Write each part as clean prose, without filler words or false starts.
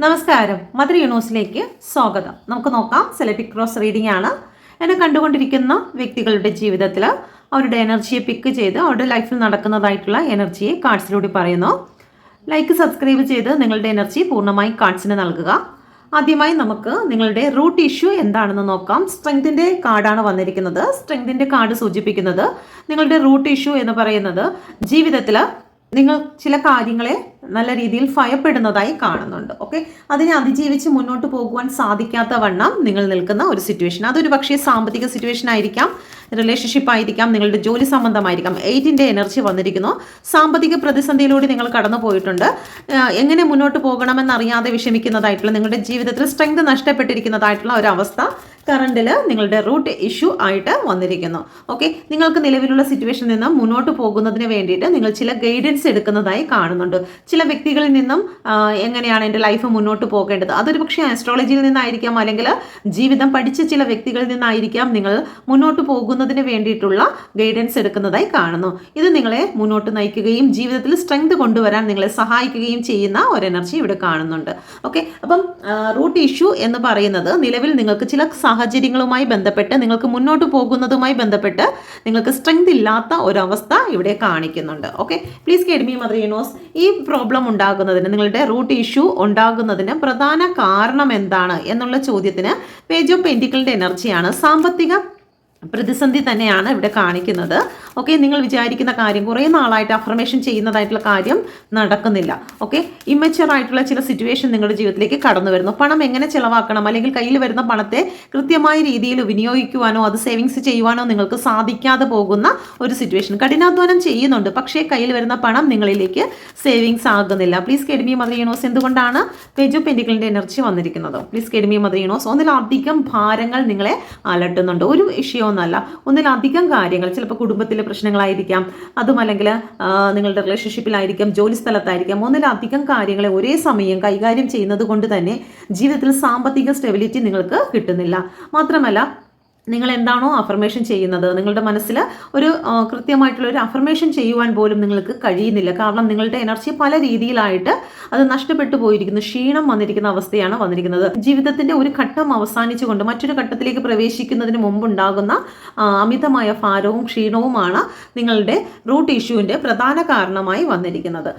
നമസ്കാരം, മദർ യൂണിവേഴ്സിലേക്ക് സ്വാഗതം. നമുക്ക് നോക്കാം. സെലക്ടീവ് ക്രോസ് റീഡിംഗ് ആണ്. എന്നെ കണ്ടുകൊണ്ടിരിക്കുന്ന വ്യക്തികളുടെ ജീവിതത്തിൽ അവരുടെ എനർജിയെ പിക്ക് ചെയ്ത് അവരുടെ ലൈഫിൽ നടക്കുന്നതായിട്ടുള്ള എനർജിയെ കാർഡ്സിലൂടെ പറയുന്നു. ലൈക്ക്, സബ്സ്ക്രൈബ് ചെയ്ത് നിങ്ങളുടെ എനർജി പൂർണ്ണമായി കാർഡ്സിന് നൽകുക. ആദ്യമായി നമുക്ക് നിങ്ങളുടെ റൂട്ട് ഇഷ്യൂ എന്താണെന്ന് നോക്കാം. സ്ട്രെങ്തിൻ്റെ കാർഡാണ് വന്നിരിക്കുന്നത്. സ്ട്രെങ്തിൻ്റെ കാർഡ് സൂചിപ്പിക്കുന്നത് നിങ്ങളുടെ റൂട്ട് ഇഷ്യൂ എന്ന് പറയുന്നത് ജീവിതത്തിൽ നിങ്ങൾ ചില കാര്യങ്ങളെ നല്ല രീതിയിൽ ഭയപ്പെടുന്നതായി കാണുന്നുണ്ട്. ഓക്കെ, അതിനെ അതിജീവിച്ച് മുന്നോട്ട് പോകുവാൻ സാധിക്കാത്ത വണ്ണം നിങ്ങൾ നിൽക്കുന്ന ഒരു സിറ്റുവേഷൻ. അതൊരു പക്ഷേ സാമ്പത്തിക സിറ്റുവേഷൻ ആയിരിക്കാം, റിലേഷൻഷിപ്പ് ആയിരിക്കാം, നിങ്ങളുടെ ജോലി സംബന്ധമായിരിക്കാം. 8ന്റെ എനർജി വന്നിരിക്കുന്നു. സാമ്പത്തിക പ്രതിസന്ധിയിലൂടെ നിങ്ങൾ കടന്നു പോയിട്ടുണ്ട്. എങ്ങനെ മുന്നോട്ട് പോകണമെന്നറിയാതെ വിഷമിക്കുന്നതായിട്ടുള്ള, നിങ്ങളുടെ ജീവിതത്തിൽ സ്ട്രെങ്ത് നഷ്ടപ്പെട്ടിരിക്കുന്നതായിട്ടുള്ള ഒരു അവസ്ഥ കറണ്ടിൽ നിങ്ങളുടെ റൂട്ട് ഇഷ്യൂ ആയിട്ട് വന്നിരിക്കുന്നു. ഓക്കെ, നിങ്ങൾക്ക് നിലവിലുള്ള സിറ്റുവേഷനിൽ നിന്നും മുന്നോട്ട് പോകുന്നതിന് വേണ്ടിയിട്ട് നിങ്ങൾ ചില ഗൈഡൻസ് എടുക്കുന്നതായി കാണുന്നുണ്ട്. ചില വ്യക്തികളിൽ നിന്നും എങ്ങനെയാണ് എൻ്റെ ലൈഫ് മുന്നോട്ട് പോകേണ്ടത്, അതൊരു പക്ഷേ ആസ്ട്രോളജിയിൽ നിന്നായിരിക്കാം, അല്ലെങ്കിൽ ജീവിതം പഠിച്ച ചില വ്യക്തികളിൽ നിന്നായിരിക്കാം. നിങ്ങൾ മുന്നോട്ട് പോകുന്നതിന് വേണ്ടിയിട്ടുള്ള ഗൈഡൻസ് എടുക്കുന്നതായി കാണുന്നു. ഇത് നിങ്ങളെ മുന്നോട്ട് നയിക്കുകയും ജീവിതത്തിൽ സ്ട്രെങ്ത് കൊണ്ടുവരാൻ നിങ്ങളെ സഹായിക്കുകയും ചെയ്യുന്ന ഒരു എനർജി ഇവിടെ കാണുന്നുണ്ട്. ഓക്കെ, അപ്പം റൂട്ട് ഇഷ്യൂ എന്ന് പറയുന്നത് നിലവിൽ നിങ്ങൾക്ക് ചില സാഹചര്യങ്ങളുമായി ബന്ധപ്പെട്ട് നിങ്ങൾക്ക് മുന്നോട്ട് പോകുന്നതുമായി ബന്ധപ്പെട്ട് നിങ്ങൾക്ക് സ്ട്രെങ്ത് ഇല്ലാത്ത ഒരവസ്ഥ ഇവിടെ കാണിക്കുന്നുണ്ട്. Okay, please guide me mother universe. ഈ പ്രോബ്ലം ഉണ്ടാകുന്നതിന്, നിങ്ങളുടെ റൂട്ട് ഇഷ്യൂ ഉണ്ടാകുന്നതിന് പ്രധാന കാരണം എന്താണ് എന്നുള്ള ചോദ്യത്തിന് പേജ് ഓഫ് പെന്റിക്കിളിന്റെ എനർജിയാണ്. സാമ്പത്തിക പ്രതിസന്ധി തന്നെയാണ് ഇവിടെ കാണിക്കുന്നത്. ഓക്കെ, നിങ്ങൾ വിചാരിക്കുന്ന കാര്യം, കുറേ നാളായിട്ട് അഫർമേഷൻ ചെയ്യുന്നതായിട്ടുള്ള കാര്യം നടക്കുന്നില്ല. ഓക്കെ, ഇമ്മച്വർ ആയിട്ടുള്ള ചില സിറ്റുവേഷൻ നിങ്ങളുടെ ജീവിതത്തിലേക്ക് കടന്നു വരുന്നു. പണം എങ്ങനെ ചിലവാക്കണം, അല്ലെങ്കിൽ കയ്യിൽ വരുന്ന പണത്തെ കൃത്യമായ രീതിയിൽ വിനിയോഗിക്കുവാനോ അത് സേവിങ്സ് ചെയ്യുവാനോ നിങ്ങൾക്ക് സാധിക്കാതെ പോകുന്ന ഒരു സിറ്റുവേഷൻ. കഠിനാധ്വാനം ചെയ്യുന്നുണ്ട്, പക്ഷേ കയ്യിൽ വരുന്ന പണം നിങ്ങളിലേക്ക് സേവിങ്സ് ആകുന്നില്ല. Please guide me mother universe. എന്തുകൊണ്ടാണ് പേജ് ഓഫ് പെന്റിക്കിളിന്റെ എനർജി വന്നിരിക്കുന്നത്? Please guide me mother universe. ഒന്നിലധികം ഭാരങ്ങൾ നിങ്ങളെ അലട്ടുന്നുണ്ട്. ഒരു വിഷയവും ഒന്നല്ല, ഒന്നിലധികം കാര്യങ്ങൾ. ചിലപ്പോൾ കുടുംബത്തിലെ പ്രശ്നങ്ങളായിരിക്കാം, അതുമല്ലെങ്കിൽ നിങ്ങളുടെ റിലേഷൻഷിപ്പിലായിരിക്കാം, ജോലി സ്ഥലത്തായിരിക്കാം. ഒന്നിലധികം കാര്യങ്ങളെ ഒരേ സമയം കൈകാര്യം ചെയ്യുന്നത് കൊണ്ട് തന്നെ ജീവിതത്തിൽ സാമ്പത്തിക സ്റ്റെബിലിറ്റി നിങ്ങൾക്ക് കിട്ടുന്നില്ല. മാത്രമല്ല, നിങ്ങൾ എന്താണോ അഫർമേഷൻ ചെയ്യുന്നത്, നിങ്ങളുടെ മനസ്സിൽ ഒരു കൃത്യമായിട്ടുള്ള ഒരു അഫർമേഷൻ ചെയ്യുവാൻ പോലും നിങ്ങൾക്ക് കഴിയുന്നില്ല. കാരണം നിങ്ങളുടെ എനർജി പല രീതിയിലായിട്ട് അത് നഷ്ടപ്പെട്ടു പോയിരിക്കുന്നു. ക്ഷീണം വന്നിരിക്കുന്ന അവസ്ഥയാണ് വന്നിരിക്കുന്നത്. ജീവിതത്തിന്റെ ഒരു ഘട്ടം അവസാനിച്ചുകൊണ്ട് മറ്റൊരു ഘട്ടത്തിലേക്ക് പ്രവേശിക്കുന്നതിന് മുമ്പുണ്ടാകുന്ന അമിതമായ ഭാരവും ക്ഷീണവുമാണ് നിങ്ങളുടെ റൂട്ട് ഇഷ്യൂവിന്റെ പ്രധാന കാരണമായി വന്നിരിക്കുന്നത്.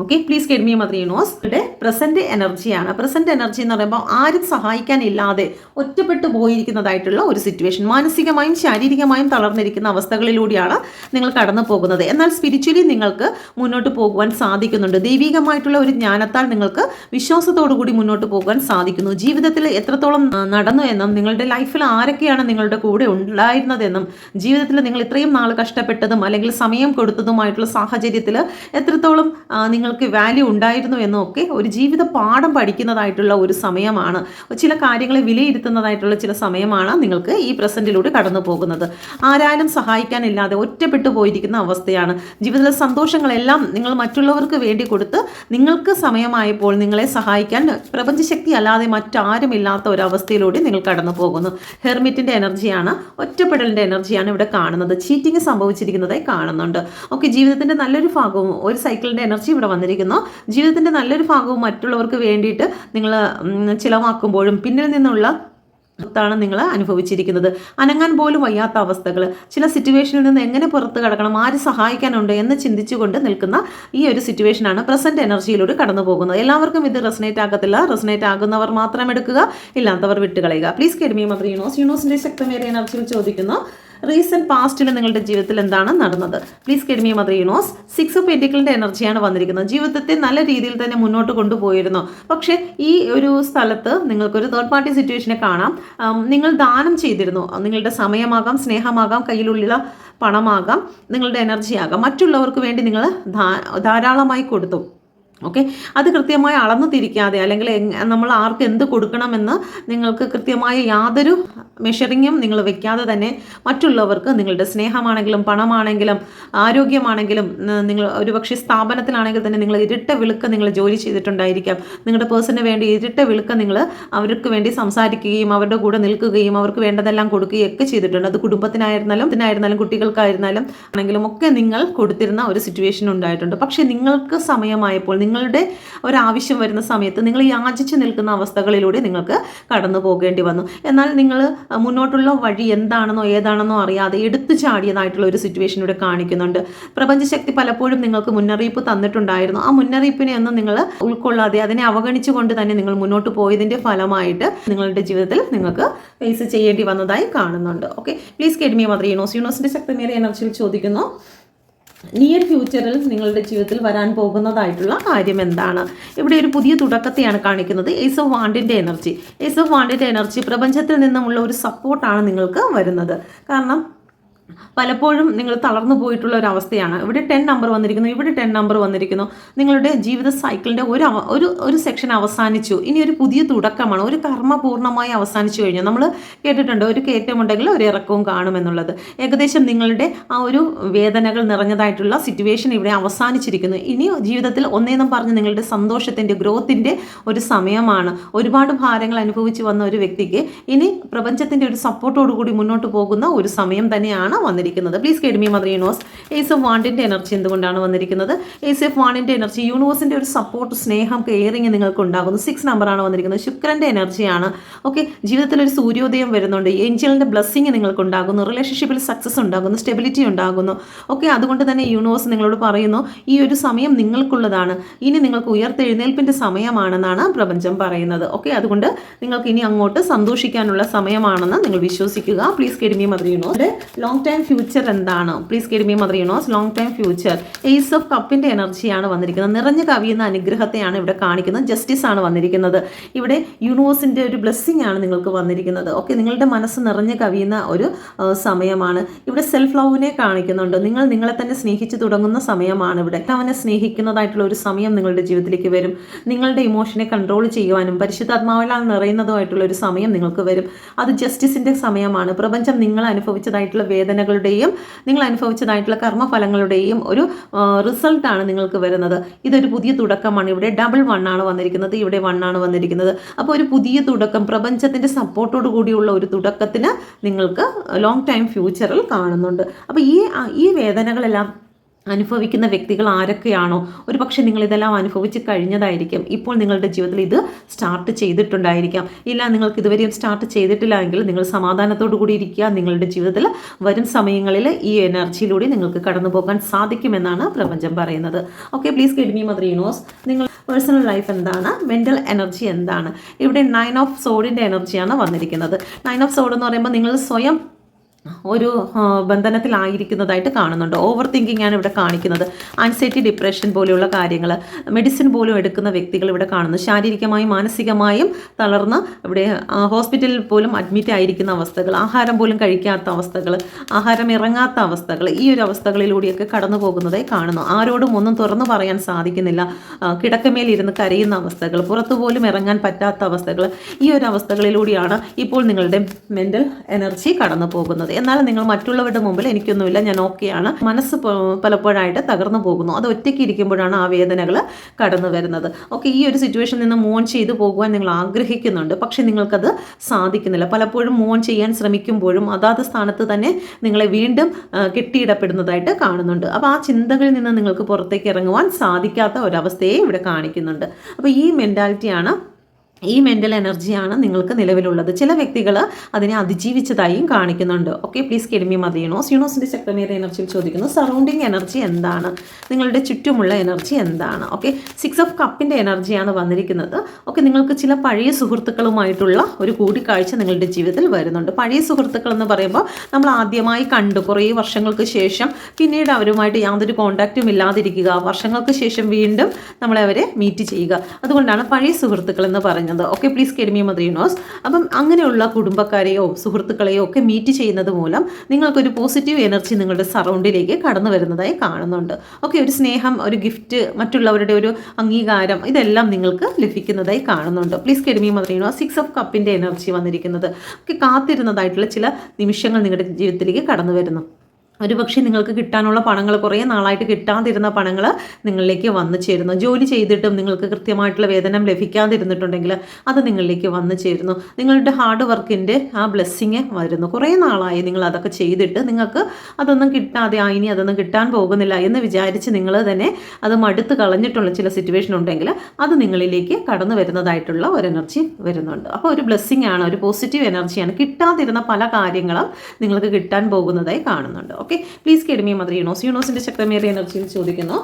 Okay, please guide me mother universe. ഇവിടെ പ്രസന്റ് എനർജിയാണ്. പ്രസന്റ് എനർജി എന്ന് പറയുമ്പോൾ ആരും സഹായിക്കാനില്ലാതെ ഒറ്റപ്പെട്ടു പോയിരിക്കുന്നതായിട്ടുള്ള ഒരു സിറ്റുവേഷൻ. മാനസികമായും ശാരീരികമായും തളർന്നിരിക്കുന്ന അവസ്ഥകളിലൂടെയാണ് നിങ്ങൾ കടന്നു പോകുന്നത്. എന്നാൽ സ്പിരിച്വലി നിങ്ങൾക്ക് മുന്നോട്ട് പോകുവാൻ സാധിക്കുന്നുണ്ട്. ദൈവികമായിട്ടുള്ള ഒരു ജ്ഞാനത്താൽ നിങ്ങൾക്ക് വിശ്വാസത്തോടു കൂടി മുന്നോട്ട് പോകാൻ സാധിക്കുന്നു. ജീവിതത്തിൽ എത്രത്തോളം നടന്നു എന്നും, നിങ്ങളുടെ ലൈഫിൽ ആരൊക്കെയാണ് നിങ്ങളുടെ കൂടെ ഉണ്ടായിരുന്നതെന്നും, ജീവിതത്തിൽ നിങ്ങൾ ഇത്രയും നാൾ കഷ്ടപ്പെട്ടതും അല്ലെങ്കിൽ സമയം കൊടുത്തതുമായിട്ടുള്ള സാഹചര്യത്തിൽ എത്രത്തോളം നിങ്ങൾക്ക് വാല്യൂ ഉണ്ടായിരുന്നു എന്നൊക്കെ ഒരു ജീവിത പാഠം പഠിക്കുന്നതായിട്ടുള്ള ഒരു സമയമാണ്. ചില കാര്യങ്ങളെ വിലയിരുത്തുന്നതായിട്ടുള്ള ചില സമയമാണ് നിങ്ങൾക്ക് ഈ പ്രസന്റിലൂടെ കടന്നു പോകുന്നത്. ആരാലും സഹായിക്കാനില്ലാതെ ഒറ്റപ്പെട്ടു പോയിരിക്കുന്ന അവസ്ഥയാണ്. ജീവിതത്തിലെ സന്തോഷങ്ങളെല്ലാം നിങ്ങൾ മറ്റുള്ളവർക്ക് വേണ്ടി കൊടുത്ത് നിങ്ങൾക്ക് സമയമായപ്പോൾ നിങ്ങളെ സഹായിക്കാൻ പ്രപഞ്ചശക്തി അല്ലാതെ മറ്റാരുമില്ലാത്ത ഒരവസ്ഥയിലൂടെ നിങ്ങൾ കടന്നു പോകുന്നു. ഹെർമിറ്റിന്റെ എനർജിയാണ്, ഒറ്റപ്പെടലിന്റെ എനർജിയാണ് ഇവിടെ കാണുന്നത്. ചീറ്റിംഗ് സംഭവിച്ചിരിക്കുന്നതായി കാണുന്നുണ്ട്. ഓക്കെ, ജീവിതത്തിന്റെ നല്ലൊരു ഭാഗവും ഒരു സൈക്കിളിന്റെ എനർജി ഇവിടെ വന്നിരിക്കുന്നു. ജീവിതത്തിന്റെ നല്ലൊരു ഭാഗവും മറ്റുള്ളവർക്ക് വേണ്ടിയിട്ട് നിങ്ങൾ ചിലവാക്കുമ്പോഴും പിന്നിൽ നിന്നുള്ള ാണ് നിങ്ങൾ അനുഭവിച്ചിരിക്കുന്നത്. അനങ്ങാൻ പോലും വയ്യാത്ത അവസ്ഥകൾ, ചില സിറ്റുവേഷനിൽ നിന്ന് എങ്ങനെ പുറത്ത് കടക്കണം, ആര് സഹായിക്കാനുണ്ട് എന്ന് ചിന്തിച്ചുകൊണ്ട് നിൽക്കുന്ന ഈ ഒരു സിറ്റുവേഷനാണ് പ്രസന്റ് എനർജിയിലൂടെ കടന്നു പോകുന്നത്. എല്ലാവർക്കും ഇത് റെസനേറ്റ് ആകത്തില്ല. റെസനേറ്റ് ആകുന്നവർ മാത്രം എടുക്കുക, ഇല്ലാത്തവർ വിട്ടുകളയുക. Please guide me mother universe. യൂണിവേഴ്സിന്റെ ശക്തമേറിയ എനർജിയിൽ ചോദിക്കുന്നു, റീസെന്റ് പാസ്റ്റിൽ നിങ്ങളുടെ ജീവിതത്തിൽ എന്താണ് നടന്നത്? Please guide me mother universe. 6 of പെന്റിക്കിളിന്റെ എനർജിയാണ് വന്നിരിക്കുന്നത്. ജീവിതത്തെ നല്ല രീതിയിൽ തന്നെ മുന്നോട്ട് കൊണ്ടുപോയിരുന്നു. പക്ഷേ ഈ ഒരു സ്ഥലത്ത് നിങ്ങൾക്കൊരു തേർഡ് പാർട്ടി സിറ്റുവേഷനെ കാണാം. നിങ്ങൾ ദാനം ചെയ്തിരുന്നു. നിങ്ങളുടെ സമയമാകാം, സ്നേഹമാകാം, കയ്യിലുള്ള പണമാകാം, നിങ്ങളുടെ എനർജി ആകാം. മറ്റുള്ളവർക്ക് വേണ്ടി നിങ്ങൾ ധാരാളമായി കൊടുത്തു. ഓക്കെ, അത് കൃത്യമായി അളന്നു തിരിക്കാതെ, അല്ലെങ്കിൽ നമ്മൾ ആർക്ക് എന്ത് കൊടുക്കണമെന്ന് നിങ്ങൾക്ക് കൃത്യമായ യാതൊരു മെഷറിങ്ങും നിങ്ങൾ വെക്കാതെ തന്നെ മറ്റുള്ളവർക്ക് നിങ്ങളുടെ സ്നേഹമാണെങ്കിലും പണമാണെങ്കിലും ആരോഗ്യമാണെങ്കിലും നിങ്ങൾ ഒരുപക്ഷെ സ്ഥാപനത്തിലാണെങ്കിൽ തന്നെ നിങ്ങൾ ഇരട്ട വിളുക്ക നിങ്ങൾ ജോലി ചെയ്തിട്ടുണ്ടായിരിക്കാം. നിങ്ങളുടെ പേഴ്സണിന് വേണ്ടി ഇരട്ട വിളുക്ക നിങ്ങൾ അവർക്ക് വേണ്ടി സംസാരിക്കുകയും അവരുടെ കൂടെ നിൽക്കുകയും അവർക്ക് വേണ്ടതെല്ലാം കൊടുക്കുകയും ഒക്കെ ചെയ്തിട്ടുണ്ട്. അത് കുടുംബത്തിനായിരുന്നാലും കുട്ടികൾക്കായിരുന്നാലും ആണെങ്കിലും ഒക്കെ നിങ്ങൾ കൊടുത്തിരുന്ന ഒരു സിറ്റുവേഷൻ ഉണ്ടായിട്ടുണ്ട്. പക്ഷേ നിങ്ങൾക്ക് സമയമായപ്പോൾ നിങ്ങളുടെ ഒരാവശ്യം വരുന്ന സമയത്ത് നിങ്ങൾ യാചിച്ച് നിൽക്കുന്ന അവസ്ഥകളിലൂടെ നിങ്ങൾക്ക് കടന്നു പോകേണ്ടി വന്നു. എന്നാൽ നിങ്ങൾ മുന്നോട്ടുള്ള വഴി എന്താണെന്നോ ഏതാണെന്നോ അറിയാതെ എടുത്തു ചാടിയതായിട്ടുള്ള ഒരു സിറ്റുവേഷൻ ഇവിടെ കാണിക്കുന്നുണ്ട്. പ്രപഞ്ചശക്തി പലപ്പോഴും നിങ്ങൾക്ക് മുന്നറിയിപ്പ് തന്നിട്ടുണ്ടായിരുന്നു. ആ മുന്നറിയിപ്പിനെ ഒന്നും നിങ്ങൾ ഉൾക്കൊള്ളാതെ അതിനെ അവഗണിച്ചുകൊണ്ട് തന്നെ നിങ്ങൾ മുന്നോട്ട് പോയതിൻ്റെ ഫലമായിട്ട് നിങ്ങളുടെ ജീവിതത്തിൽ നിങ്ങൾക്ക് ഫേസ് ചെയ്യേണ്ടി വന്നതായി കാണുന്നുണ്ട്. Okay, please get me mother യൂണിവേഴ്സിന്റെ ശക്തമേറിയ എനർജിയിൽ ചോദിക്കുന്നു, നിയർ ഫ്യൂച്ചറിൽ നിങ്ങളുടെ ജീവിതത്തിൽ വരാൻ പോകുന്നതായിട്ടുള്ള കാര്യം എന്താണ്? ഇവിടെ ഒരു പുതിയ തുടക്കത്തെയാണ് കാണിക്കുന്നത്. ഏസ് ഓഫ് വാണ്ടിൻ്റെ എനർജി പ്രപഞ്ചത്തിൽ നിന്നുമുള്ള ഒരു സപ്പോർട്ടാണ് നിങ്ങൾക്ക് വരുന്നത്. കാരണം പലപ്പോഴും നിങ്ങൾ തളർന്നു പോയിട്ടുള്ള ഒരു അവസ്ഥയാണ്. ഇവിടെ 10 നമ്പർ വന്നിരിക്കുന്നു, ഇവിടെ 10 നമ്പർ വന്നിരിക്കുന്നു. നിങ്ങളുടെ ജീവിത സൈക്കിളിൻ്റെ ഒരു സെക്ഷൻ അവസാനിച്ചു. ഇനി ഒരു പുതിയ തുടക്കമാണ്. ഒരു കർമ്മ പൂർണ്ണമായി അവസാനിച്ചു കഴിഞ്ഞു. നമ്മൾ കേട്ടിട്ടുണ്ട് ഒരു കയറ്റമുണ്ടെങ്കിൽ ഒരു ഇറക്കവും കാണുമെന്നുള്ളത്. ഏകദേശം നിങ്ങളുടെ ആ ഒരു വേദനകൾ നിറഞ്ഞതായിട്ടുള്ള സിറ്റുവേഷൻ ഇവിടെ അവസാനിച്ചിരിക്കുന്നു. ഇനി ജീവിതത്തിൽ ഒന്നേന്നും പറഞ്ഞ് നിങ്ങളുടെ സന്തോഷത്തിൻ്റെ ഗ്രോത്തിൻ്റെ ഒരു സമയമാണ്. ഒരുപാട് ഭാരങ്ങൾ അനുഭവിച്ച് വന്ന ഒരു വ്യക്തിക്ക് ഇനി പ്രപഞ്ചത്തിൻ്റെ ഒരു സപ്പോർട്ടോടു കൂടി മുന്നോട്ട് പോകുന്ന ഒരു സമയം തന്നെയാണ് വന്നിരിക്കുന്നത്. Please guide me mother universe. Ace of വാണ്ടിൻ്റെ എനർജി എന്തുകൊണ്ടാണ് വന്നിരിക്കുന്നത്? ഏസ് ഓഫ് വാണ്ടിൻ്റെ എനർജി യൂണിവേഴ്സിൻ്റെ ഒരു സപ്പോർട്ട്, സ്നേഹം, കെയറിങ് നിങ്ങൾക്ക് ഉണ്ടാകുന്നു. 6 നമ്പറാണ് വന്നിരിക്കുന്നത്. ശുക്രൻ്റെ എനർജിയാണ്. ഓക്കെ, ജീവിതത്തിൽ ഒരു സൂര്യോദയം വരുന്നുണ്ട്. ഏഞ്ചലിൻ്റെ ബ്ലെസ്സിങ് നിങ്ങൾക്ക് ഉണ്ടാകുന്നു. റിലേഷൻഷിപ്പിൽ സക്സസ് ഉണ്ടാകുന്നു, സ്റ്റെബിലിറ്റി ഉണ്ടാകുന്നു. ഓക്കെ, അതുകൊണ്ട് തന്നെ യൂണിവേഴ്സ് നിങ്ങളോട് പറയുന്നു ഈ ഒരു സമയം നിങ്ങൾക്കുള്ളതാണ്. ഇനി നിങ്ങൾക്ക് ഉയർത്തെഴുന്നേൽപ്പിൻ്റെ സമയമാണെന്നാണ് പ്രപഞ്ചം പറയുന്നത്. ഓക്കെ, അതുകൊണ്ട് നിങ്ങൾക്ക് ഇനി അങ്ങോട്ട് സന്തോഷിക്കാനുള്ള സമയമാണെന്ന് നിങ്ങൾ വിശ്വസിക്കുക. Please guide me mother universe. Long time future എന്താണ്? Please guide me mother universe. Long time future ace of കപ്പിൻ്റെ എനർജിയാണ് വന്നിരിക്കുന്നത്. നിറഞ്ഞു കവിയുന്ന അനുഗ്രഹത്തെയാണ് ഇവിടെ കാണിക്കുന്നത്. ജസ്റ്റിസ് ആണ് വന്നിരിക്കുന്നത്. ഇവിടെ യൂണിവേഴ്സിൻ്റെ ഒരു ബ്ലെസ്സിങ് ആണ് നിങ്ങൾക്ക് വന്നിരിക്കുന്നത്. ഓക്കെ, നിങ്ങളുടെ മനസ്സ് നിറഞ്ഞു കവിയുന്ന ഒരു സമയമാണ്. ഇവിടെ സെൽഫ് ലവിനെ കാണിക്കുന്നുണ്ട്. നിങ്ങൾ നിങ്ങളെ തന്നെ സ്നേഹിച്ച് തുടങ്ങുന്ന സമയമാണ്. ഇവിടെ അവനെ സ്നേഹിക്കുന്നതായിട്ടുള്ള ഒരു സമയം നിങ്ങളുടെ ജീവിതത്തിലേക്ക് വരും. നിങ്ങളുടെ ഇമോഷനെ കൺട്രോൾ ചെയ്യുവാനും പരിശുദ്ധാത്മാവിനാൽ നിറയുന്നതുമായിട്ടുള്ള ഒരു സമയം നിങ്ങൾക്ക് വരും. അത് ജസ്റ്റിസിൻ്റെ സമയമാണ്. പ്രപഞ്ചം നിങ്ങൾ അനുഭവിച്ചതായിട്ടുള്ള വേദനകളുടെയും നിങ്ങൾ അനുഭവിച്ചതായിട്ടുള്ള കർമ്മഫലങ്ങളുടെയും ഒരു റിസൾട്ടാണ് നിങ്ങൾക്ക് വരുന്നത്. ഇതൊരു പുതിയ തുടക്കമാണ്. ഇവിടെ ഡബിൾ 1 ആണ് വന്നിരിക്കുന്നത്, ഇവിടെ 1 ആണ് വന്നിരിക്കുന്നത്. അപ്പോൾ ഒരു പുതിയ തുടക്കം, പ്രപഞ്ചത്തിൻ്റെ സപ്പോർട്ടോട് കൂടിയുള്ള ഒരു തുടക്കത്തിന് നിങ്ങൾക്ക് ലോങ് ടൈം ഫ്യൂച്ചറിൽ കാണുന്നുണ്ട്. അപ്പോൾ ഈ വേദനകളെല്ലാം അനുഭവിക്കുന്ന വ്യക്തികൾ ആരൊക്കെയാണോ, ഒരു പക്ഷേ നിങ്ങളിതെല്ലാം അനുഭവിച്ച് കഴിഞ്ഞതായിരിക്കും. ഇപ്പോൾ നിങ്ങളുടെ ജീവിതത്തിൽ ഇത് സ്റ്റാർട്ട് ചെയ്തിട്ടുണ്ടായിരിക്കാം. ഇല്ല, നിങ്ങൾക്ക് ഇതുവരെയും സ്റ്റാർട്ട് ചെയ്തിട്ടില്ല എങ്കിൽ നിങ്ങൾ സമാധാനത്തോടു കൂടി ഇരിക്കുക. നിങ്ങളുടെ ജീവിതത്തിൽ വരും സമയങ്ങളിൽ ഈ എനർജിയിലൂടെ നിങ്ങൾക്ക് കടന്നു പോകാൻ സാധിക്കുമെന്നാണ് പ്രപഞ്ചം പറയുന്നത്. Okay, please guide me mother universe. നിങ്ങൾ പേഴ്സണൽ ലൈഫ് എന്താണ്? മെൻ്റൽ എനർജി എന്താണ്? ഇവിടെ 9 ഓഫ് സോഡിൻ്റെ എനർജിയാണ് വന്നിരിക്കുന്നത്. 9 ഓഫ് സോഡ് എന്ന് പറയുമ്പോൾ നിങ്ങൾ സ്വയം ഒരു ബന്ധനത്തിലായിരിക്കുന്നതായിട്ട് കാണുന്നുണ്ട്. ഓവർ തിങ്കിങ് ആണ് ഇവിടെ കാണിക്കുന്നത്. ആൻസൈറ്റി, ഡിപ്രഷൻ പോലെയുള്ള കാര്യങ്ങൾ, മെഡിസിൻ പോലും എടുക്കുന്ന വ്യക്തികൾ ഇവിടെ കാണുന്നു. ശാരീരികമായും മാനസികമായും തളർന്ന് ഇവിടെ ഹോസ്പിറ്റലിൽ പോലും അഡ്മിറ്റ് ആയിരിക്കുന്ന അവസ്ഥകൾ, ആഹാരം പോലും കഴിക്കാത്ത അവസ്ഥകൾ, ആഹാരം ഇറങ്ങാത്ത അവസ്ഥകൾ, ഈ ഒരു അവസ്ഥകളിലൂടെയൊക്കെ കടന്നു പോകുന്നതായി കാണുന്നു. ആരോടും ഒന്നും തുറന്നു പറയാൻ സാധിക്കുന്നില്ല. കിടക്കമേലിരുന്ന് കരയുന്ന അവസ്ഥകൾ, പുറത്തു പോലും ഇറങ്ങാൻ പറ്റാത്ത അവസ്ഥകൾ, ഈ ഒരു അവസ്ഥകളിലൂടെയാണ് ഇപ്പോൾ നിങ്ങളുടെ മെൻ്റൽ എനർജി കടന്നു പോകുന്നത്. എന്നാലും നിങ്ങൾ മറ്റുള്ളവരുടെ മുമ്പിൽ എനിക്കൊന്നുമില്ല, ഞാൻ ഓക്കെയാണ്, മനസ്സ് പലപ്പോഴായിട്ട് തകർന്നു പോകുന്നു. അത് ഒറ്റയ്ക്ക് ഇരിക്കുമ്പോഴാണ് ആ വേദനകൾ കടന്നു വരുന്നത്. ഓക്കെ, ഈ ഒരു സിറ്റുവേഷനിൽ നിന്ന് മൂവ് ഓൺ ചെയ്തു പോകുവാൻ നിങ്ങൾ ആഗ്രഹിക്കുന്നുണ്ട്, പക്ഷെ നിങ്ങൾക്കത് സാധിക്കുന്നില്ല. പലപ്പോഴും മൂവ് ഓൺ ചെയ്യാൻ ശ്രമിക്കുമ്പോഴും അതാത് സ്ഥാനത്ത് തന്നെ നിങ്ങളെ വീണ്ടും കെട്ടിയിടപ്പെടുന്നതായിട്ട് കാണുന്നുണ്ട്. അപ്പോൾ ആ ചിന്തകളിൽ നിന്ന് നിങ്ങൾക്ക് പുറത്തേക്ക് ഇറങ്ങുവാൻ സാധിക്കാത്ത ഒരവസ്ഥയെ ഇവിടെ കാണിക്കുന്നുണ്ട്. അപ്പോൾ ഈ മെൻറ്റാലിറ്റിയാണ്, ഈ മെൻ്റൽ എനർജിയാണ് നിങ്ങൾക്ക് നിലവിലുള്ളത്. ചില വ്യക്തികൾ അതിനെ അതിജീവിച്ചതായും കാണിക്കുന്നുണ്ട്. Okay, please guide me mother universe. യൂണിവേഴ്സിൻ്റെ ശക്തമേറിയ എനർജിയിൽ ചോദിക്കുന്നു, സറൗണ്ടിങ് എനർജി എന്താണ്? നിങ്ങളുടെ ചുറ്റുമുള്ള എനർജി എന്താണ്? ഓക്കെ, 6 ഓഫ് കപ്പിൻ്റെ എനർജിയാണ് വന്നിരിക്കുന്നത്. ഓക്കെ, നിങ്ങൾക്ക് ചില പഴയ സുഹൃത്തുക്കളുമായിട്ടുള്ള ഒരു കൂടിക്കാഴ്ച നിങ്ങളുടെ ജീവിതത്തിൽ വരുന്നുണ്ട്. പഴയ സുഹൃത്തുക്കൾ എന്ന് പറയുമ്പോൾ നമ്മൾ ആദ്യമായി കണ്ടു കുറേ വർഷങ്ങൾക്ക് ശേഷം പിന്നീട് അവരുമായിട്ട് യാതൊരു കോൺടാക്റ്റും ഇല്ലാതിരിക്കുക, വർഷങ്ങൾക്ക് ശേഷം വീണ്ടും നമ്മളെ അവരെ മീറ്റ് ചെയ്യുക. അതുകൊണ്ടാണ് പഴയ സുഹൃത്തുക്കൾ എന്ന് പറയുന്നത്. പറഞ്ഞത്. Okay, please guide me mother universe. അപ്പം അങ്ങനെയുള്ള കുടുംബക്കാരെയോ സുഹൃത്തുക്കളെയോ ഒക്കെ മീറ്റ് ചെയ്യുന്നത് മൂലം നിങ്ങൾക്കൊരു പോസിറ്റീവ് എനർജി നിങ്ങളുടെ സറൗണ്ടിലേക്ക് കടന്നു വരുന്നതായി കാണുന്നുണ്ട്. ഓക്കെ, ഒരു സ്നേഹം, ഒരു ഗിഫ്റ്റ്, മറ്റുള്ളവരുടെ ഒരു അംഗീകാരം, ഇതെല്ലാം നിങ്ങൾക്ക് ലഭിക്കുന്നതായി കാണുന്നുണ്ട്. Please guide me mother universe. 6 of കപ്പിൻ്റെ എനർജി വന്നിരിക്കുന്നത്. ഓക്കെ, കാത്തിരുന്നതായിട്ടുള്ള ചില നിമിഷങ്ങൾ നിങ്ങളുടെ ജീവിതത്തിലേക്ക് കടന്നു വരുന്നു. ഒരുപക്ഷെ നിങ്ങൾക്ക് കിട്ടാനുള്ള പണങ്ങൾ, കുറേ നാളായിട്ട് കിട്ടാതിരുന്ന പണങ്ങൾ നിങ്ങളിലേക്ക് വന്നു ചേരുന്നു. ജോലി ചെയ്തിട്ടും നിങ്ങൾക്ക് കൃത്യമായിട്ടുള്ള വേതനം ലഭിക്കാതിരുന്നിട്ടുണ്ടെങ്കിൽ അത് നിങ്ങളിലേക്ക് വന്നു ചേരുന്നു. നിങ്ങളുടെ ഹാർഡ് വർക്കിൻ്റെ ആ ബ്ലെസ്സിങ് വരുന്നു. കുറേ നാളായി നിങ്ങൾ അതൊക്കെ ചെയ്തിട്ട് നിങ്ങൾക്ക് അതൊന്നും കിട്ടാതെ ഇനി അതൊന്നും കിട്ടാൻ പോകുന്നില്ല എന്ന് വിചാരിച്ച് നിങ്ങൾ തന്നെ അത് മടുത്ത് കളഞ്ഞിട്ടുള്ള ചില സിറ്റുവേഷൻ ഉണ്ടെങ്കിൽ അത് നിങ്ങളിലേക്ക് കടന്നു വരുന്നതായിട്ടുള്ള ഒരു എനർജി വരുന്നുണ്ട്. അപ്പോൾ ഒരു ബ്ലെസ്സിങ് ആണ്, ഒരു പോസിറ്റീവ് എനർജിയാണ്. കിട്ടാതിരുന്ന പല കാര്യങ്ങളും നിങ്ങൾക്ക് കിട്ടാൻ പോകുന്നതായി കാണുന്നുണ്ട്. Okay, please guide me mother universe. യൂണിവേഴ്സിൻ്റെ ശക്തമേറിയ എനർജിയിൽ ചോദിക്കുന്നു,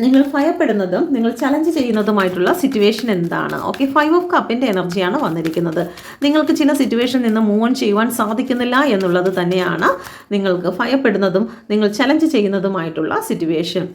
നിങ്ങൾ ഭയപ്പെടുന്നതും നിങ്ങൾ ചലഞ്ച് ചെയ്യുന്നതുമായിട്ടുള്ള സിറ്റുവേഷൻ എന്താണ്? ഓക്കെ, 5 ഓഫ് കപ്പിൻ്റെ എനർജിയാണ് വന്നിരിക്കുന്നത്. നിങ്ങൾക്ക് ചില സിറ്റുവേഷനിൽ നിന്ന് മൂവ് ഓൺ ചെയ്യുവാൻ സാധിക്കുന്നില്ല എന്നുള്ളത് തന്നെയാണ് നിങ്ങൾക്ക് ഭയപ്പെടുന്നതും നിങ്ങൾ ചലഞ്ച് ചെയ്യുന്നതുമായിട്ടുള്ള സിറ്റുവേഷൻ.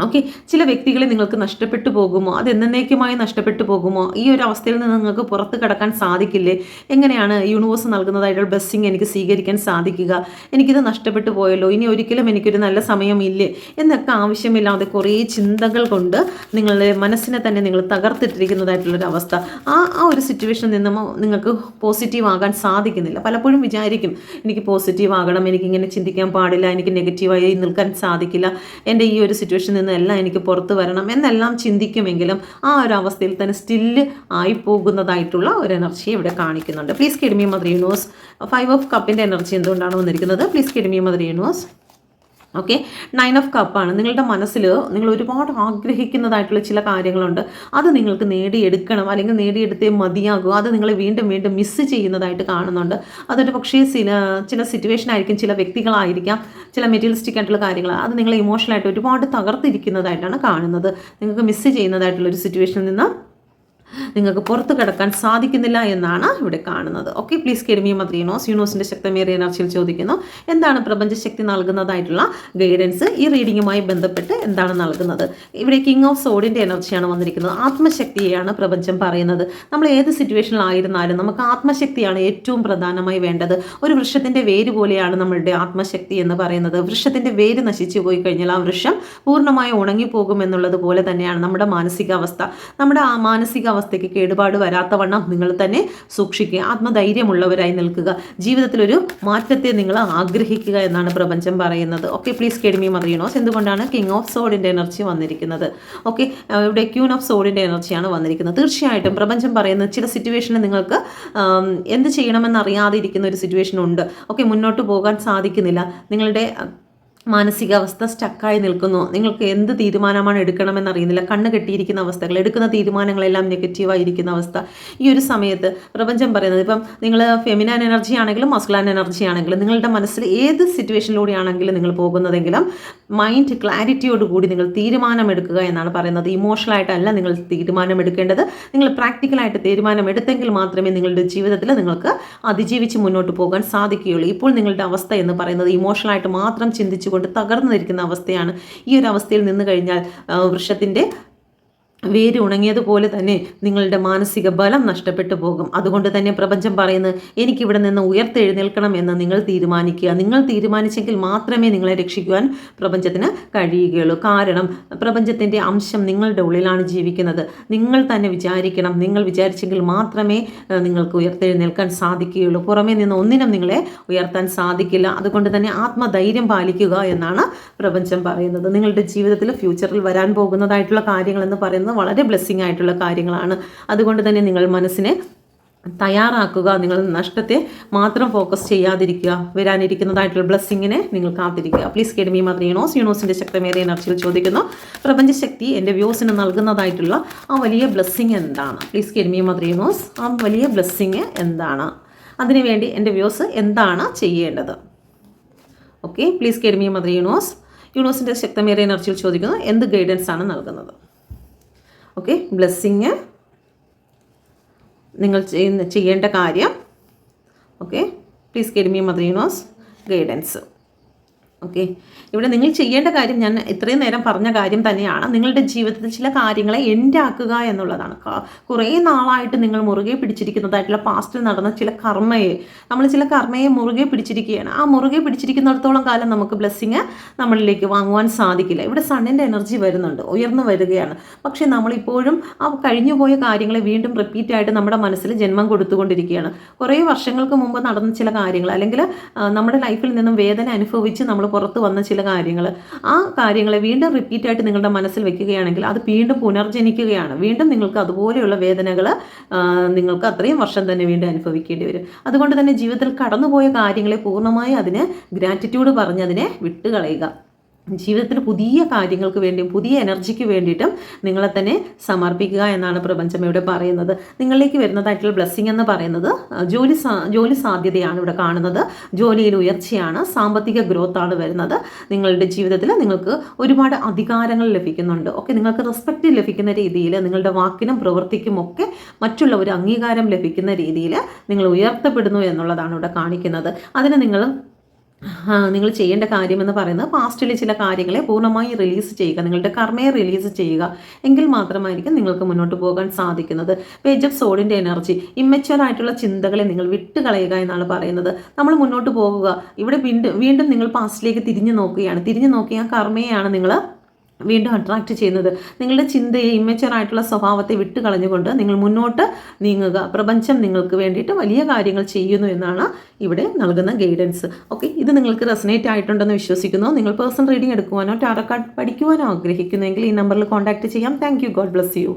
ഓക്കെ, ചില വ്യക്തികളെ നിങ്ങൾക്ക് നഷ്ടപ്പെട്ടു പോകുമോ? അത് എന്നേക്കുമായി നഷ്ടപ്പെട്ടു പോകുമോ? ഈ ഒരു അവസ്ഥയിൽ നിന്ന് നിങ്ങൾക്ക് പുറത്ത് കടക്കാൻ സാധിക്കില്ലേ? എങ്ങനെയാണ് യൂണിവേഴ്സ് നൽകുന്നതായിട്ടുള്ള ബ്ലെസ്സിങ് എനിക്ക് സ്വീകരിക്കാൻ സാധിക്കുക? എനിക്കിത് നഷ്ടപ്പെട്ടു പോയല്ലോ, ഇനി ഒരിക്കലും എനിക്കൊരു നല്ല സമയമില്ലേ എന്നൊക്കെ ആവശ്യമില്ലാതെ കുറേ ചിന്തകൾ കൊണ്ട് നിങ്ങളുടെ മനസ്സിനെ തന്നെ നിങ്ങൾ തകർത്തിട്ടിരിക്കുന്നതായിട്ടുള്ളൊരവസ്ഥ. ആ ഒരു സിറ്റുവേഷനിൽ നിന്നും നിങ്ങൾക്ക് പോസിറ്റീവ് ആകാൻ സാധിക്കുന്നില്ല. പലപ്പോഴും വിചാരിക്കും, എനിക്ക് പോസിറ്റീവ് ആകണം, എനിക്കിങ്ങനെ ചിന്തിക്കാൻ പാടില്ല, എനിക്ക് നെഗറ്റീവായി നിൽക്കാൻ സാധിക്കില്ല, എൻ്റെ ഈ ഒരു സിറ്റുവേഷനിൽ എല്ലാം എനിക്ക് പുറത്തു വരണം എന്നെല്ലാം ചിന്തിക്കുമെങ്കിലും ആ ഒരു അവസ്ഥയിൽ തന്നെ സ്റ്റില്ല് ആയി പോകുന്നതായിട്ടുള്ള ഒരു എനർജി ഇവിടെ കാണിക്കുന്നുണ്ട്. Please guide me mother universe. 5 of കപ്പിൻ്റെ എനർജി എന്തുകൊണ്ടാണ് വന്നിരിക്കുന്നത്? Please guide me mother universe. Okay, 9 of കപ്പാണ്. നിങ്ങളുടെ മനസ്സിൽ നിങ്ങൾ ഒരുപാട് ആഗ്രഹിക്കുന്നതായിട്ടുള്ള ചില കാര്യങ്ങളുണ്ട്. അത് നിങ്ങൾക്ക് നേടിയെടുക്കണം, അല്ലെങ്കിൽ നേടിയെടുത്തേ മതിയാകും. അത് നിങ്ങൾ വീണ്ടും വീണ്ടും മിസ്സ് ചെയ്യുന്നതായിട്ട് കാണുന്നുണ്ട്. അതൊരു പക്ഷേ ചില സിറ്റുവേഷൻ ആയിരിക്കും, ചില വ്യക്തികളായിരിക്കാം, ചില മെറ്റീരിയലിസ്റ്റിക് ആയിട്ടുള്ള കാര്യങ്ങൾ. അത് നിങ്ങളെ ഇമോഷണലായിട്ട് ഒരുപാട് തകർത്തിരിക്കുന്നതായിട്ടാണ് കാണുന്നത്. നിങ്ങൾക്ക് മിസ്സ് ചെയ്യുന്നതായിട്ടുള്ളൊരു സിറ്റുവേഷനിൽ നിന്ന് നിങ്ങൾക്ക് പുറത്ത് കിടക്കാൻ സാധിക്കുന്നില്ല എന്നാണ് ഇവിടെ കാണുന്നത്. Okay, please guide me mother universe. യൂണിവേഴ്സിൻ്റെ ശക്തമേറിയ എനർജിയിൽ ചോദിക്കുന്നു, എന്താണ് പ്രപഞ്ചശക്തി നൽകുന്നതായിട്ടുള്ള ഗൈഡൻസ്? ഈ റീഡിങ്ങുമായി ബന്ധപ്പെട്ട് എന്താണ് നൽകുന്നത്? ഇവിടെ കിങ് ഓഫ് സോഡിൻ്റെ എനർജിയാണ് വന്നിരിക്കുന്നത്. ആത്മശക്തിയെയാണ് പ്രപഞ്ചം പറയുന്നത്. നമ്മൾ ഏത് സിറ്റുവേഷനിലായിരുന്നാലും നമുക്ക് ആത്മശക്തിയാണ് ഏറ്റവും പ്രധാനമായി വേണ്ടത്. ഒരു വൃക്ഷത്തിൻ്റെ വേര് പോലെയാണ് നമ്മളുടെ ആത്മശക്തി എന്ന് പറയുന്നത്. വൃക്ഷത്തിൻ്റെ വേര് നശിച്ചു പോയി കഴിഞ്ഞാൽ ആ വൃക്ഷം പൂർണ്ണമായി ഉണങ്ങിപ്പോകുമെന്നുള്ളത് പോലെ തന്നെയാണ് നമ്മുടെ മാനസികാവസ്ഥ. നമ്മുടെ ആ മാനസികാവസ്ഥയ്ക്ക് കേടുപാട് വരാത്തവണ്ണം നിങ്ങൾ തന്നെ സൂക്ഷിക്കുക, ആത്മധൈര്യമുള്ളവരായി നിൽക്കുക, ജീവിതത്തിലൊരു മാറ്റത്തെ നിങ്ങൾ ആഗ്രഹിക്കുക എന്നാണ് പ്രപഞ്ചം പറയുന്നത്. Okay, please guide me mother universe. എന്തുകൊണ്ടാണ് കിങ് ഓഫ് സോഡിൻ്റെ എനർജി വന്നിരിക്കുന്നത്? ഓക്കെ, ഇവിടെ ക്യൂൻ ഓഫ് സോഡിൻ്റെ എനർജിയാണ് വന്നിരിക്കുന്നത്. തീർച്ചയായിട്ടും പ്രപഞ്ചം പറയുന്നത് ചില സിറ്റുവേഷനിൽ നിങ്ങൾക്ക് എന്ത് ചെയ്യണമെന്ന് അറിയാതെ ഇരിക്കുന്ന ഒരു സിറ്റുവേഷൻ ഉണ്ട്. ഓക്കെ, മുന്നോട്ട് പോകാൻ സാധിക്കുന്നില്ല, നിങ്ങളുടെ മാനസികാവസ്ഥ സ്റ്റക്കായി നിൽക്കുന്നു, നിങ്ങൾക്ക് എന്ത് തീരുമാനമാണ് എടുക്കണമെന്നറിയുന്നില്ല, കണ്ണ് കെട്ടിയിരിക്കുന്ന അവസ്ഥകൾ, എടുക്കുന്ന തീരുമാനങ്ങളെല്ലാം നെഗറ്റീവായിരിക്കുന്ന അവസ്ഥ. ഈ ഒരു സമയത്ത് പ്രപഞ്ചം പറയുന്നത്, ഇപ്പം നിങ്ങൾ ഫെമിനൈൻ എനർജി ആണെങ്കിലും മസ്കുലൈൻ എനർജി ആണെങ്കിലും നിങ്ങളുടെ മനസ്സിൽ ഏത് സിറ്റുവേഷനിലൂടെയാണെങ്കിലും നിങ്ങൾ പോകുന്നതെങ്കിലും മൈൻഡ് ക്ലാരിറ്റിയോടുകൂടി നിങ്ങൾ തീരുമാനമെടുക്കുക എന്നാണ് പറയുന്നത്. ഇമോഷണലായിട്ടല്ല നിങ്ങൾ തീരുമാനമെടുക്കേണ്ടത്, നിങ്ങൾ പ്രാക്ടിക്കലായിട്ട് തീരുമാനമെടുത്തെങ്കിൽ മാത്രമേ നിങ്ങളുടെ ജീവിതത്തിൽ നിങ്ങൾക്ക് അതിജീവിച്ച് മുന്നോട്ട് പോകാൻ സാധിക്കുകയുള്ളൂ. ഇപ്പോൾ നിങ്ങളുടെ അവസ്ഥ എന്ന് പറയുന്നത് ഇമോഷണലായിട്ട് മാത്രം ചിന്തിച്ചു കൊണ്ട് തകർന്നിരിക്കുന്ന അവസ്ഥയാണ്. ഈ ഒരു അവസ്ഥയിൽ നിന്ന് കഴിഞ്ഞാൽ വൃക്ഷത്തിൻ്റെ വേര് ഉണങ്ങിയതുപോലെ തന്നെ നിങ്ങളുടെ മാനസിക ബലം നഷ്ടപ്പെട്ടു പോകും. അതുകൊണ്ട് തന്നെ പ്രപഞ്ചം പറയുന്നത്, എനിക്കിവിടെ നിന്ന് ഉയർത്തെഴുന്നേൽക്കണം എന്ന് നിങ്ങൾ തീരുമാനിക്കുക. നിങ്ങൾ തീരുമാനിച്ചെങ്കിൽ മാത്രമേ നിങ്ങളെ രക്ഷിക്കുവാൻ പ്രപഞ്ചത്തിന് കഴിയുകയുള്ളൂ. കാരണം പ്രപഞ്ചത്തിൻ്റെ അംശം നിങ്ങളുടെ ഉള്ളിലാണ് ജീവിക്കുന്നത്. നിങ്ങൾ തന്നെ വിചാരിക്കണം, നിങ്ങൾ വിചാരിച്ചെങ്കിൽ മാത്രമേ നിങ്ങൾക്ക് ഉയർത്തെഴുന്നേൽക്കാൻ സാധിക്കുകയുള്ളൂ. പുറമേ നിന്ന് ഒന്നിനും നിങ്ങളെ ഉയർത്താൻ സാധിക്കില്ല. അതുകൊണ്ട് തന്നെ ആത്മധൈര്യം പാലിക്കുക എന്നാണ് പ്രപഞ്ചം പറയുന്നത്. നിങ്ങളുടെ ജീവിതത്തിൽ ഫ്യൂച്ചറിൽ വരാൻ പോകുന്നതായിട്ടുള്ള കാര്യങ്ങളെന്ന് പറയുന്നത് വളരെ ബ്ലെസ്സിങ് ആയിട്ടുള്ള കാര്യങ്ങളാണ്. അതുകൊണ്ട് തന്നെ നിങ്ങൾ മനസ്സിനെ തയ്യാറാക്കുക, നിങ്ങൾ നഷ്ടത്തെ മാത്രം ഫോക്കസ് ചെയ്യാതിരിക്കുക, വരാനിരിക്കുന്നതായിട്ടുള്ള ബ്ലെസ്സിങ്ങിനെ നിങ്ങൾ കാത്തിരിക്കുക. Please guide me mother universe. യൂണിവേഴ്സിൻ്റെ ശക്തമേറിയ എനർജിയിൽ ചോദിക്കുന്നു, പ്രപഞ്ചശക്തി എൻ്റെ വ്യൂസിന് നൽകുന്നതായിട്ടുള്ള ആ വലിയ ബ്ലെസ്സിങ് എന്താണ്? Please guide me mother universe. ആ വലിയ ബ്ലെസ്സിങ് എന്താണ്? അതിനുവേണ്ടി എൻ്റെ വ്യൂസ് എന്താണ് ചെയ്യേണ്ടത്? Okay, please guide me mother universe. യൂണിവേഴ്സിൻ്റെ ശക്തമേറിയ എനർജിയിൽ ചോദിക്കുന്നു, എന്ത് ഗൈഡൻസ് ആണ് നൽകുന്നത്? ഓക്കെ, ബ്ലെസ്സിങ്, നിങ്ങൾ ചെയ്യേണ്ട കാര്യം. Okay, please guide me mother universe. Guidance. Okay, ഇവിടെ നിങ്ങൾ ചെയ്യേണ്ട കാര്യം ഞാൻ ഇത്രയും നേരം പറഞ്ഞ കാര്യം തന്നെയാണ്. നിങ്ങളുടെ ജീവിതത്തിൽ ചില കാര്യങ്ങളെ എൻഡ് ആക്കുക എന്നുള്ളതാണ്. കുറേ നാളായിട്ട് നിങ്ങൾ മുറുകെ പിടിച്ചിരിക്കുന്നതായിട്ടുള്ള പാസ്റ്റിൽ നടന്ന ചില കർമ്മയെ മുറുകെ പിടിച്ചിരിക്കുകയാണ്. ആ മുറുകെ പിടിച്ചിരിക്കുന്നിടത്തോളം കാലം നമുക്ക് ബ്ലെസ്സിങ് നമ്മളിലേക്ക് വാങ്ങുവാൻ സാധിക്കില്ല. ഇവിടെ സണ്ണിൻ്റെ എനർജി വരുന്നുണ്ട്, ഉയർന്നു വരികയാണ്. പക്ഷേ നമ്മളിപ്പോഴും ആ കഴിഞ്ഞുപോയ കാര്യങ്ങളെ വീണ്ടും റിപ്പീറ്റായിട്ട് നമ്മുടെ മനസ്സിൽ ജന്മം കൊടുത്തുകൊണ്ടിരിക്കുകയാണ്. കുറേ വർഷങ്ങൾക്ക് മുമ്പ് നടന്ന ചില കാര്യങ്ങൾ, അല്ലെങ്കിൽ നമ്മുടെ ലൈഫിൽ നിന്നും വേദന അനുഭവിച്ച് നമ്മൾ പുറത്ത് വന്ന ചില കാര്യങ്ങൾ, ആ കാര്യങ്ങളെ വീണ്ടും റിപ്പീറ്റായിട്ട് നിങ്ങളുടെ മനസ്സിൽ വെക്കുകയാണെങ്കിൽ അത് വീണ്ടും പുനർജനിക്കുകയാണ്. വീണ്ടും നിങ്ങൾക്ക് അതുപോലെയുള്ള വേദനകൾ നിങ്ങൾക്ക് അത്രയും വർഷം തന്നെ വീണ്ടും അനുഭവിക്കേണ്ടി വരും. അതുകൊണ്ട് തന്നെ ജീവിതത്തിൽ കടന്നുപോയ കാര്യങ്ങളെ പൂർണ്ണമായി അതിന് ഗ്രാറ്റിറ്റ്യൂഡ് പറഞ്ഞ് അതിനെ വിട്ടുകളയുക. ജീവിതത്തിൽ പുതിയ കാര്യങ്ങൾക്ക് വേണ്ടിയും പുതിയ എനർജിക്ക് വേണ്ടിയിട്ടും നിങ്ങളെ തന്നെ സമർപ്പിക്കുക എന്നാണ് പ്രപഞ്ചം ഇവിടെ പറയുന്നത്. നിങ്ങളിലേക്ക് വരുന്നതായിട്ടുള്ള ബ്ലെസ്സിങ് എന്ന് പറയുന്നത് ജോലി സാധ്യതയാണ് ഇവിടെ കാണുന്നത്. ജോലിയിൽ ഉയർച്ചയാണ്, സാമ്പത്തിക ഗ്രോത്താണ് വരുന്നത്. നിങ്ങളുടെ ജീവിതത്തിൽ നിങ്ങൾക്ക് ഒരുപാട് അധികാരങ്ങൾ ലഭിക്കുന്നുണ്ട്. ഓക്കെ, നിങ്ങൾക്ക് റെസ്പെക്റ്റ് ലഭിക്കുന്ന രീതിയിൽ, നിങ്ങളുടെ വാക്കിനും പ്രവൃത്തിക്കും ഒക്കെ മറ്റുള്ളവർ അംഗീകാരം ലഭിക്കുന്ന രീതിയിൽ നിങ്ങൾ ഉയർത്തപ്പെടുന്നു എന്നുള്ളതാണ് ഇവിടെ കാണിക്കുന്നത്. അതിന് നിങ്ങൾ ചെയ്യേണ്ട കാര്യമെന്ന് പറയുന്നത് പാസ്റ്റിലെ ചില കാര്യങ്ങളെ പൂർണ്ണമായി റിലീസ് ചെയ്യുക, നിങ്ങളുടെ കർമ്മയെ റിലീസ് ചെയ്യുക. എങ്കിൽ മാത്രമായിരിക്കും നിങ്ങൾക്ക് മുന്നോട്ട് പോകാൻ സാധിക്കുന്നത്. പേജ് ഓഫ് സോഡിൻ്റെ എനർജി, ഇമ്മച്വർ ആയിട്ടുള്ള ചിന്തകളെ നിങ്ങൾ വിട്ടുകളയുക എന്നാണ് പറയുന്നത്. നമ്മൾ മുന്നോട്ട് പോകുക. ഇവിടെ വീണ്ടും നിങ്ങൾ പാസ്റ്റിലേക്ക് തിരിഞ്ഞു നോക്കിയ കർമ്മയെയാണ് നിങ്ങൾ വീണ്ടും അട്രാക്റ്റ് ചെയ്യുന്നത്. നിങ്ങളുടെ ചിന്തയെ, ഇമ്മച്വർ ആയിട്ടുള്ള സ്വഭാവത്തെ വിട്ടുകളഞ്ഞുകൊണ്ട് നിങ്ങൾ മുന്നോട്ട് നീങ്ങുക. പ്രപഞ്ചം നിങ്ങൾക്ക് വേണ്ടിയിട്ട് വലിയ കാര്യങ്ങൾ ചെയ്യുന്നു എന്നാണ് ഇവിടെ നൽകുന്ന ഗൈഡൻസ്. ഓക്കെ, ഇത് നിങ്ങൾക്ക് റെസനേറ്റ് ആയിട്ടുണ്ടെന്ന് വിശ്വസിക്കുന്നു. നിങ്ങൾ പേഴ്സണൽ റീഡിംഗ് എടുക്കുവാനോ ടാറോ കാർഡ് പഠിക്കുവാനോ ആഗ്രഹിക്കുന്നെങ്കിൽ ഈ നമ്പറിൽ കോൺടാക്റ്റ് ചെയ്യാം. Thank you. God bless you.